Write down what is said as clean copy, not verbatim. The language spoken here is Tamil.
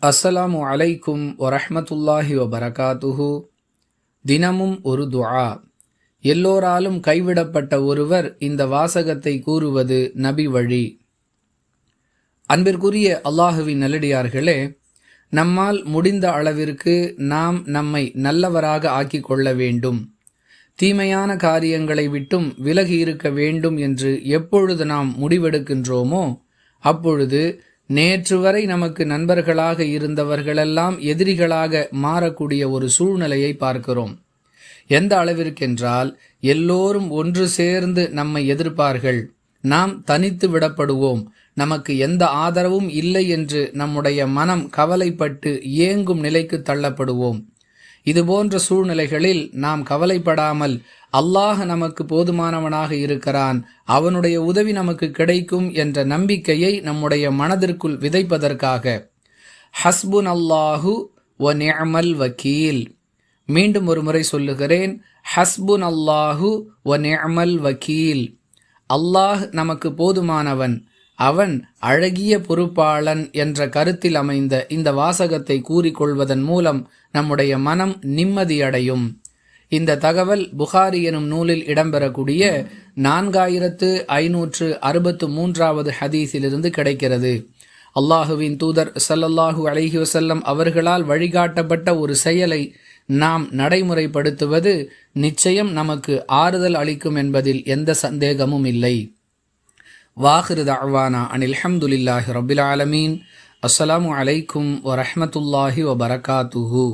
அஸ்ஸலாமு அலைக்கும் வரஹ்மத்துல்லாஹி வபரகாத்துஹு. தினமும் ஒரு துஆ. எல்லோராலும் கைவிடப்பட்ட ஒருவர் இந்த வாசகத்தை கூறுவது நபி வழி. அன்பிற்குரிய அல்லாஹுவின் நல்லடியார்களே, நம்மால் முடிந்த அளவிற்கு நாம் நம்மை நல்லவராக ஆக்கிக் கொள்ள வேண்டும், தீமையான காரியங்களை விட்டும் விலகி இருக்க வேண்டும் என்று எப்பொழுது நாம் முடிவெடுக்கின்றோமோ அப்பொழுது நேற்று வரை நமக்கு நண்பர்களாக இருந்தவர்களெல்லாம் எதிரிகளாக மாறக்கூடிய ஒரு சூழ்நிலையை பார்க்கிறோம். எந்த அளவிற்கென்றால் எல்லோரும் ஒன்று சேர்ந்து நம்மை எதிர்ப்பார்கள், நாம் தனித்து விடப்படுவோம், நமக்கு எந்த ஆதரவும் இல்லை என்று நம்முடைய மனம் கவலைப்பட்டு ஏங்கும் நிலைக்கு தள்ளப்படுவோம். இதுபோன்ற சூழ்நிலைகளில் நாம் கவலைப்படாமல் அல்லாஹ் நமக்கு போதுமானவனாக இருக்கிறான், அவனுடைய உதவி நமக்கு கிடைக்கும் என்ற நம்பிக்கையை நம்முடைய மனதிற்குள் விதைப்பதற்காக ஹஸ்புன் அல்லாஹு வ நிஅமல் வக்கீல். மீண்டும் ஒரு முறை சொல்லுகிறேன், ஹஸ்புன் அல்லாஹு வ நிஅமல் வக்கீல். அல்லாஹ் நமக்கு போதுமானவன், அவன் அழகிய பொறுப்பாளன் என்ற கருத்தில் அமைந்த இந்த வாசகத்தை கூறிக்கொள்வதன் மூலம் நம்முடைய மனம் நிம்மதியடையும். இந்த தகவல் புகாரி எனும் நூலில் இடம்பெறக்கூடிய 4563வது ஹதீஸிலிருந்து கிடைக்கிறது. அல்லாஹுவின் தூதர் ஸல்லல்லாஹு அலைஹி வஸல்லம் அவர்களால் வழிகாட்டப்பட்ட ஒரு செயலை நாம் நடைமுறைப்படுத்துவது நிச்சயம் நமக்கு ஆறுதல் அளிக்கும் என்பதில் எந்த சந்தேகமும் இல்லை. வாஹிரு தஅவானா அனில் ஹம்துலில்லாஹி ரப்பில் ஆலமீன். அஸ்ஸலாமு அலைக்கும் வரஹ்மத்துல்லாஹி வபரகாத்துஹு.